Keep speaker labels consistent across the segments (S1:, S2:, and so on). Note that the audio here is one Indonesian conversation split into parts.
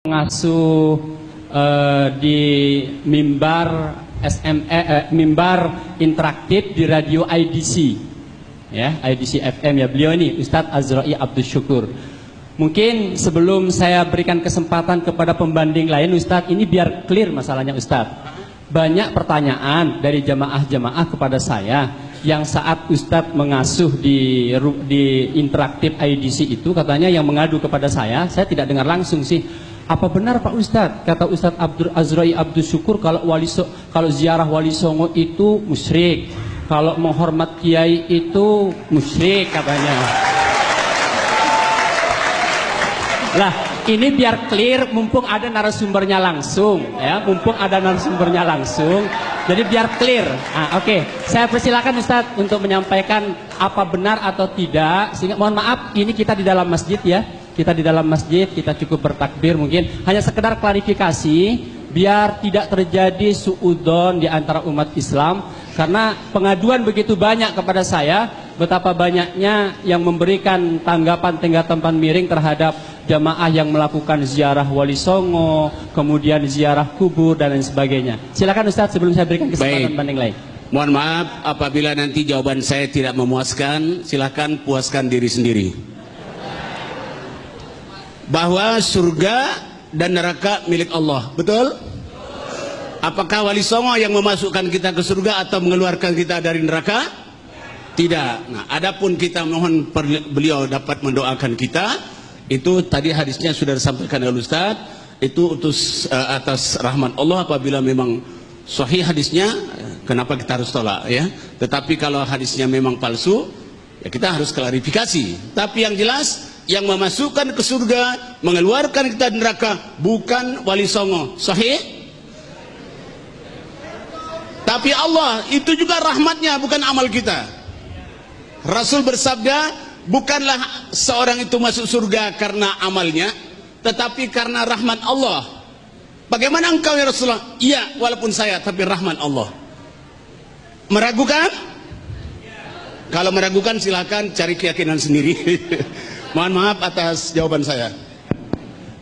S1: Mengasuh di mimbar interaktif di radio IDC, ya, IDC FM ya. Beliau ini Ustadz Azra'i Abdus Syukur. Mungkin sebelum saya berikan kesempatan kepada pembanding lain, Ustadz, ini biar clear masalahnya, Ustadz. Banyak pertanyaan dari jamaah-jamaah kepada saya yang saat Ustadz mengasuh di interaktif IDC itu, katanya yang mengadu kepada saya tidak dengar langsung sih. Apa benar Pak Ustadz, kata Ustadz Azra'i Abdus Syukur, kalau ziarah Wali Songo itu musyrik, kalau menghormat kiai itu musyrik katanya. Lah, ini biar clear, mumpung ada narasumbernya langsung, ya, jadi biar clear. Oke. Saya persilakan Ustadz untuk menyampaikan apa benar atau tidak. Sehingga mohon maaf, ini kita di dalam masjid ya. Kita di dalam masjid, kita cukup bertakbir, mungkin hanya sekedar klarifikasi biar tidak terjadi suudzon di antara umat Islam, karena pengaduan begitu banyak kepada saya, betapa banyaknya yang memberikan tanggapan miring terhadap jamaah yang melakukan ziarah Wali Songo, kemudian ziarah kubur dan lain sebagainya. Silakan Ustadz sebelum saya berikan kesempatan banding lain.
S2: Mohon maaf apabila nanti jawaban saya tidak memuaskan, silakan puaskan diri sendiri. Bahwa surga dan neraka milik Allah, betul? Apakah Wali Songo yang memasukkan kita ke surga atau mengeluarkan kita dari neraka? Tidak. Nah, adapun kita mohon beliau dapat mendoakan kita. Itu tadi hadisnya sudah disampaikan oleh Ustaz. Itu atas rahmat Allah. Apabila memang sahih hadisnya, kenapa kita harus tolak ya? Tetapi kalau hadisnya memang palsu, ya kita harus klarifikasi. Tapi yang jelas, yang memasukkan ke surga, mengeluarkan kita dari neraka bukan Wali Songo. Sahih? Tapi Allah, itu juga rahmatnya, bukan amal kita. Rasul bersabda, bukanlah seorang itu masuk surga karena amalnya, tetapi karena rahmat Allah. Bagaimana engkau ya Rasulullah? Iya, walaupun saya, tapi rahmat Allah. Meragukan? Kalau meragukan silakan cari keyakinan sendiri. Mohon maaf atas jawaban saya.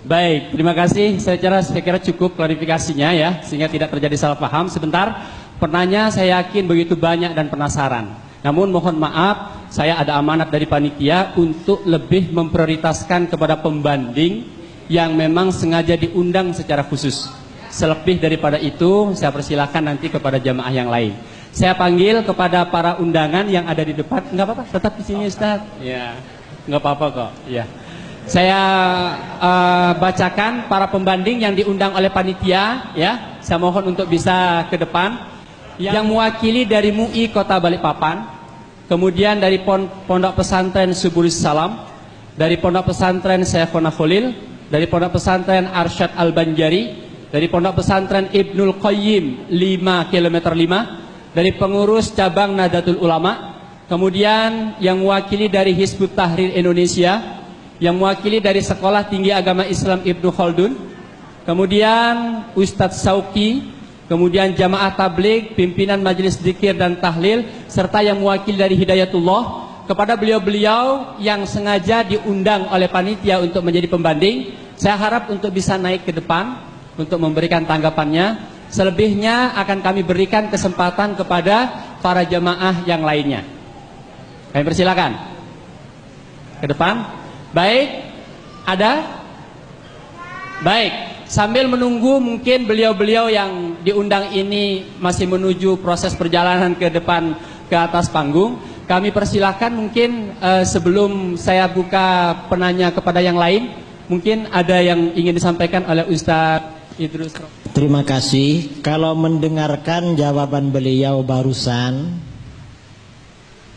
S1: Baik, terima kasih. Saya kira cukup klarifikasinya ya, sehingga tidak terjadi salah paham. Sebentar, penanya saya yakin begitu banyak dan penasaran. Namun mohon maaf, saya ada amanat dari panitia untuk lebih memprioritaskan kepada pembanding yang memang sengaja diundang secara khusus. Selebih daripada itu, saya persilahkan nanti kepada jamaah yang lain. Saya panggil kepada para undangan yang ada di depan. Enggak apa-apa, tetap di sini Ustaz. Ya, enggak apa-apa kok. Ya. Saya bacakan para pembanding yang diundang oleh panitia ya. Saya mohon untuk bisa ke depan. Yang mewakili dari MUI Kota Balikpapan, kemudian dari Pondok Pesantren Subulis Salam, dari Pondok Pesantren Syekhona Khalil, dari Pondok Pesantren Arsyad Al-Banjari, dari Pondok Pesantren Ibnul Qayyim 5 km 5, dari pengurus cabang Nahdlatul Ulama, kemudian yang mewakili dari Hizbut Tahrir Indonesia, yang mewakili dari Sekolah Tinggi Agama Islam Ibnu Khaldun, kemudian Ustadz Sauki, kemudian jamaah tabligh, pimpinan majelis zikir dan tahlil, serta yang mewakili dari Hidayatullah. Kepada beliau-beliau yang sengaja diundang oleh panitia untuk menjadi pembanding, saya harap untuk bisa naik ke depan untuk memberikan tanggapannya. Selebihnya akan kami berikan kesempatan kepada para jamaah yang lainnya. Kami persilakan ke depan. Baik, ada? Baik. Sambil menunggu mungkin beliau-beliau yang diundang ini masih menuju proses perjalanan ke depan ke atas panggung, kami persilahkan mungkin sebelum saya buka penanya kepada yang lain, mungkin ada yang ingin disampaikan oleh Ustadz Idrus.
S3: Terima kasih. Kalau mendengarkan jawaban beliau barusan,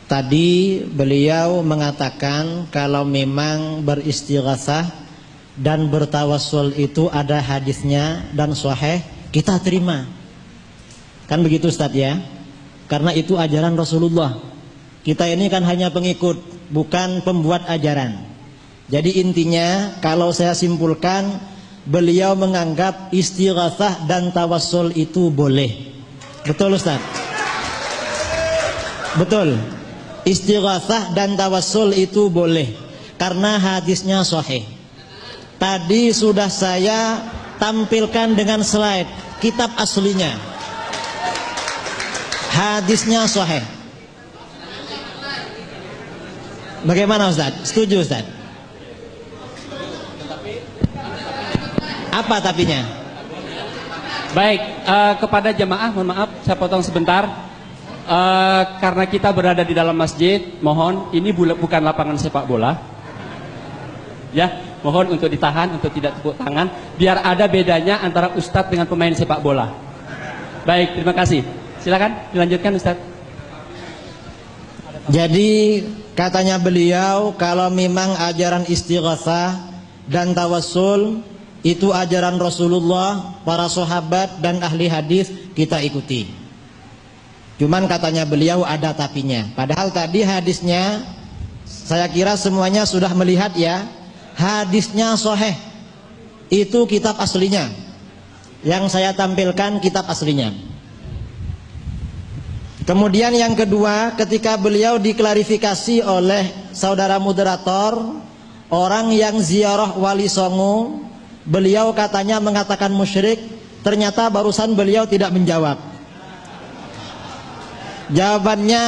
S3: tadi beliau mengatakan kalau memang beristighatsah dan bertawassul itu ada hadisnya dan sahih, kita terima. Kan begitu Ustaz ya? Karena itu ajaran Rasulullah. Kita ini kan hanya pengikut, bukan pembuat ajaran. Jadi intinya kalau saya simpulkan, beliau menganggap istighatsah dan tawassul itu boleh. Betul Ustaz? Betul. Istighatsah dan tawassul itu boleh karena hadisnya sahih. Tadi sudah saya tampilkan dengan slide kitab aslinya. Hadisnya sahih. Bagaimana Ustaz? Setuju Ustaz? Apa tapinya?
S1: Baik, kepada jamaah mohon maaf saya potong sebentar. Karena kita berada di dalam masjid, mohon ini bukan lapangan sepak bola. Ya, mohon untuk ditahan, untuk tidak tepuk tangan, biar ada bedanya antara ustadz dengan pemain sepak bola. Baik, terima kasih. Silakan dilanjutkan Ustadz.
S3: Jadi katanya beliau, kalau memang ajaran istighasah dan tawassul itu ajaran Rasulullah, para sahabat dan ahli hadis, kita ikuti. Cuman katanya beliau ada tapinya. Padahal tadi hadisnya saya kira semuanya sudah melihat ya. Hadisnya sahih. Itu kitab aslinya. Yang saya tampilkan kitab aslinya. Kemudian yang kedua, ketika beliau diklarifikasi oleh saudara moderator, orang yang ziarah Wali Songo, beliau katanya mengatakan musyrik, ternyata barusan beliau tidak menjawab. Jawabannya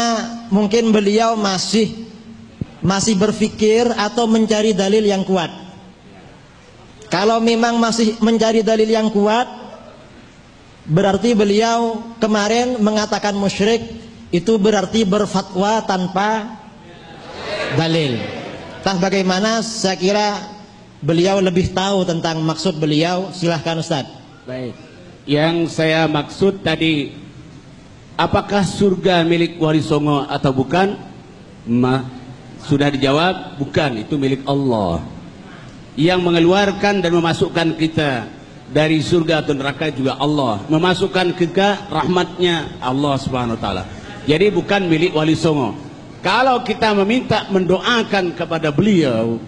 S3: mungkin beliau masih berpikir atau mencari dalil yang kuat. Kalau memang masih mencari dalil yang kuat, berarti beliau kemarin mengatakan musyrik, itu berarti berfatwa tanpa dalil. Entah bagaimana, saya kira beliau lebih tahu tentang maksud beliau. Silahkan Ustaz.
S2: Baik, yang saya maksud tadi, apakah surga milik Wali Songo atau bukan? Sudah dijawab, bukan, itu milik Allah. Yang mengeluarkan dan memasukkan kita dari surga atau neraka juga Allah. Memasukkan kita rahmatnya Allah Subhanahu wa ta'ala. Jadi bukan milik Wali Songo. Kalau kita meminta, mendoakan kepada beliau,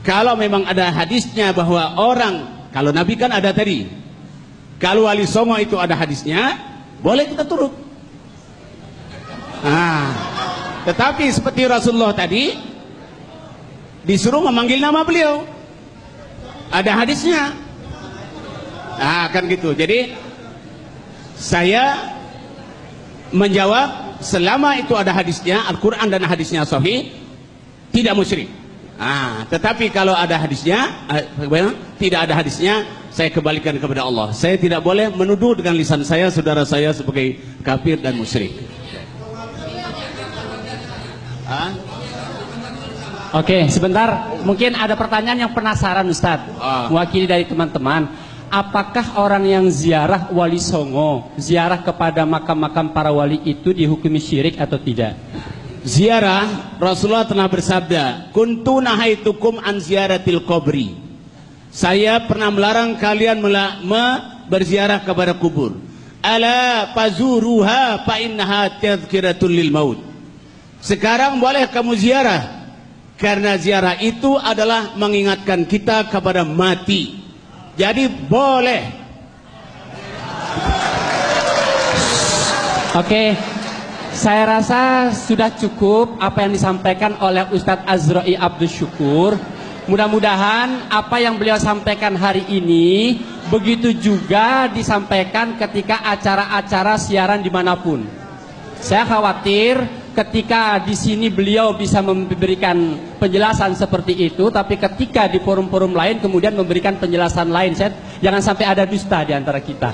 S2: kalau memang ada hadisnya bahwa orang, kalau Nabi kan ada tadi, kalau Wali Songo itu ada hadisnya, boleh kita turut. Tetapi seperti Rasulullah tadi disuruh memanggil nama beliau, ada hadisnya. Kan gitu. Jadi saya menjawab, selama itu ada hadisnya, Al-Quran dan hadisnya sahih, tidak musyrik. Tetapi kalau ada hadisnya, tidak ada hadisnya, saya kembalikan kepada Allah. Saya tidak boleh menuduh dengan lisan saya saudara saya sebagai kafir dan musyrik.
S1: Oke, sebentar. Mungkin ada pertanyaan yang penasaran Ustadz, mewakili dari teman-teman. Apakah orang yang ziarah Wali Songo, ziarah kepada makam-makam para wali itu dihukumi syirik atau tidak?
S2: Ziarah, Rasulullah telah bersabda, kuntu nahaitukum an ziyaratil qabri. Saya pernah melarang kalian berziarah kepada kubur. Ala fazuruha fa innaha tadhkiratul lil maut. Sekarang boleh kamu ziarah, karena ziarah itu adalah mengingatkan kita kepada mati. Jadi boleh.
S1: Oke, saya rasa sudah cukup apa yang disampaikan oleh Ustadz Azra'i Abdul Syukur. Mudah-mudahan apa yang beliau sampaikan hari ini begitu juga disampaikan ketika acara-acara siaran dimanapun. Saya khawatir ketika di sini beliau bisa memberikan penjelasan seperti itu, tapi ketika di forum-forum lain kemudian memberikan penjelasan lain, jangan sampai ada dusta di antara kita.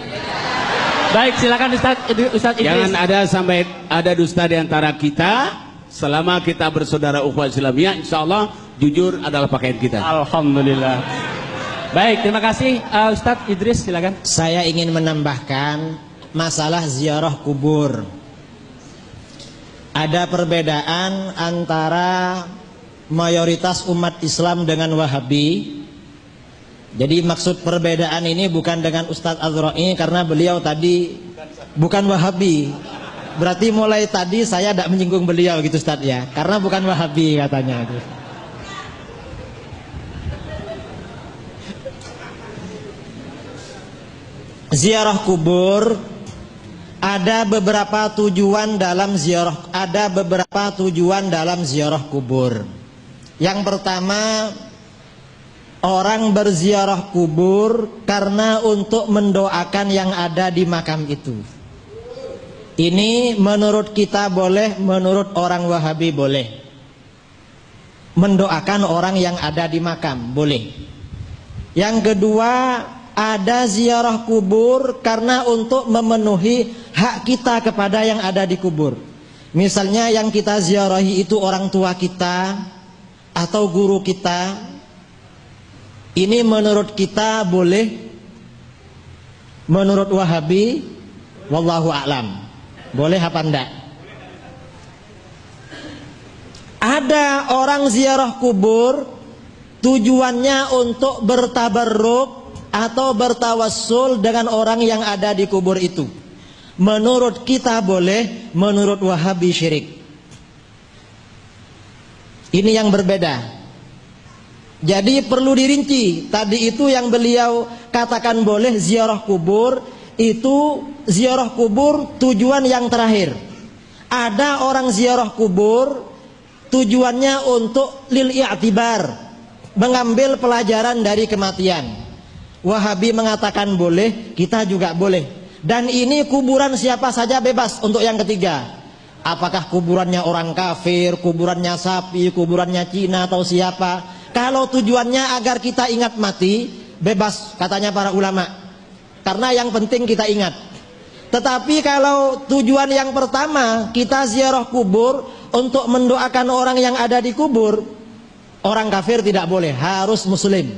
S1: Baik, silakan Ustaz Idris.
S2: Jangan ada sampai ada dusta di antara kita. Selama kita bersaudara ukhuwah Islamiyah, insyaallah jujur adalah pakaian kita.
S1: Alhamdulillah. Baik, terima kasih Ustaz Idris, silakan.
S3: Saya ingin menambahkan masalah ziarah kubur. Ada perbedaan antara mayoritas umat Islam dengan Wahabi. Jadi maksud perbedaan ini bukan dengan Ustadz Azra'i, karena beliau tadi bukan Wahabi. Berarti mulai tadi saya tidak menyinggung beliau gitu Ustadz ya, karena bukan Wahabi katanya. Ziarah kubur ada beberapa tujuan dalam ziarah kubur. Yang pertama, orang berziarah kubur karena untuk mendoakan yang ada di makam itu. Ini menurut kita boleh, menurut orang Wahabi boleh. Mendoakan orang yang ada di makam boleh. Yang kedua, ada ziarah kubur karena untuk memenuhi hak kita kepada yang ada di kubur. Misalnya yang kita ziarahi itu orang tua kita atau guru kita. Ini menurut kita boleh. Menurut Wahabi, wallahu a'lam, boleh apa enggak? Ada orang ziarah kubur tujuannya untuk bertabarruk atau bertawassul dengan orang yang ada di kubur itu. Menurut kita boleh, menurut Wahabi syirik. Ini yang berbeda. Jadi perlu dirinci. Tadi itu yang beliau katakan boleh ziarah kubur, itu ziarah kubur tujuan yang terakhir. Ada orang ziarah kubur tujuannya untuk lil i'tibar, mengambil pelajaran dari kematian. Wahabi mengatakan boleh, kita juga boleh. Dan ini kuburan siapa saja bebas. Untuk yang ketiga, apakah kuburannya orang kafir, kuburannya sapi, kuburannya Cina atau siapa? Kalau tujuannya agar kita ingat mati, bebas katanya para ulama. Karena yang penting kita ingat. Tetapi kalau tujuan yang pertama kita ziarah kubur untuk mendoakan orang yang ada di kubur, orang kafir tidak boleh, harus muslim.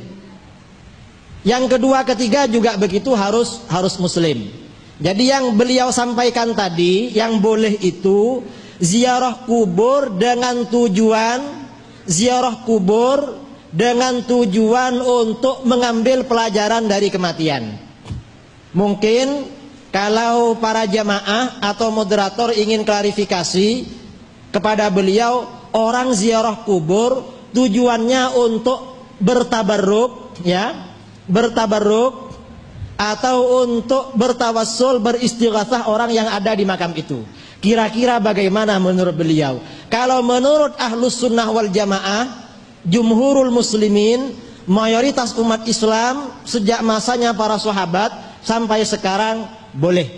S3: Yang kedua, ketiga juga begitu, harus muslim. Jadi yang beliau sampaikan tadi, yang boleh itu ziarah kubur dengan tujuan ziarah kubur dengan tujuan untuk mengambil pelajaran dari kematian. Mungkin kalau para jamaah atau moderator ingin klarifikasi kepada beliau, orang ziarah kubur tujuannya untuk bertabarruk, ya, bertabarruk atau untuk bertawassul, beristighatsah orang yang ada di makam itu. Kira-kira bagaimana menurut beliau? Kalau menurut Ahlus Sunnah wal Jamaah, jumhurul muslimin, mayoritas umat Islam sejak masanya para sahabat sampai sekarang boleh.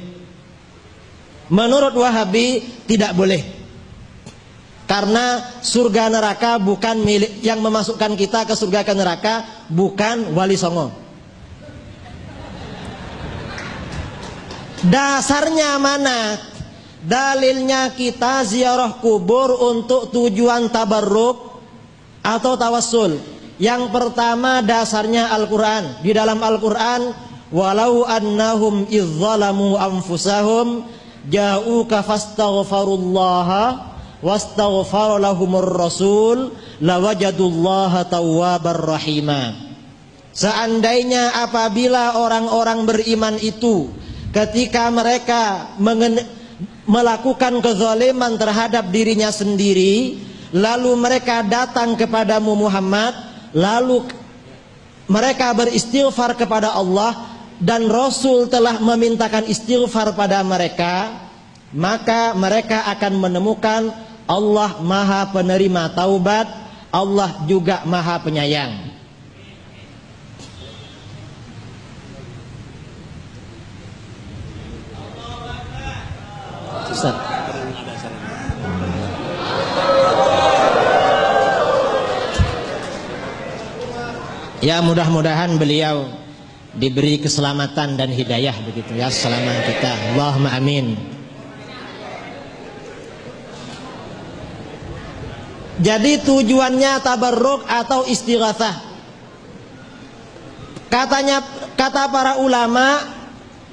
S3: Menurut Wahabi tidak boleh. Karena surga neraka bukan milik, yang memasukkan kita ke surga ke neraka bukan Wali Songo. Dasarnya mana? Dalilnya kita ziarah kubur untuk tujuan tabarruk atau tawassul. Yang pertama dasarnya Al-Quran. Di dalam Al-Quran, walau annahum izzalamu anfusahum ja'uka fastaghfarullaha wastaghfara lahumur rasul lawajadullaha tawwabar rahima. Seandainya apabila orang-orang beriman itu ketika mereka melakukan kezaliman terhadap dirinya sendiri, lalu mereka datang kepadamu Muhammad, lalu mereka beristighfar kepada Allah dan Rasul telah memintakan istighfar pada mereka, maka mereka akan menemukan Allah Maha Penerima Taubat, Allah juga Maha Penyayang. Ustaz. Ya, mudah-mudahan beliau diberi keselamatan dan hidayah begitu ya selama kita. Allahumma amin. Jadi tujuannya tabarruk atau istighatsah. Kata para ulama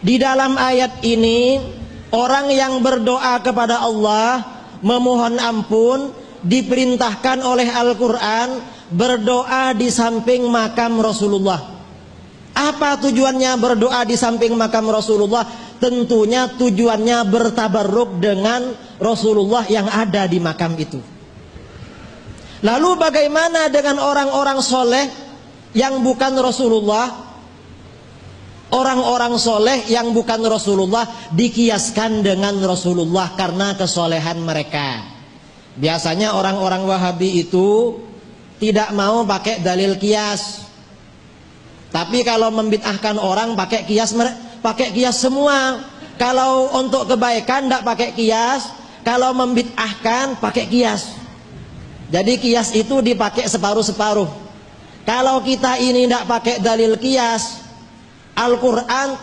S3: di dalam ayat ini, orang yang berdoa kepada Allah memohon ampun diperintahkan oleh Al-Quran berdoa di samping makam Rasulullah. Apa tujuannya berdoa di samping makam Rasulullah? Tentunya tujuannya bertabarruk dengan Rasulullah yang ada di makam itu. Lalu bagaimana dengan orang-orang soleh yang bukan Rasulullah? Orang-orang soleh yang bukan Rasulullah dikiaskan dengan Rasulullah karena kesolehan mereka. Biasanya orang-orang Wahabi itu tidak mau pakai dalil kias. Tapi kalau membid'ahkan orang pakai kias semua. Kalau untuk kebaikan tidak pakai kias, kalau membid'ahkan pakai kias. Jadi kias itu dipakai separuh-separuh. Kalau kita ini tidak pakai dalil kias, Al-Quran tidak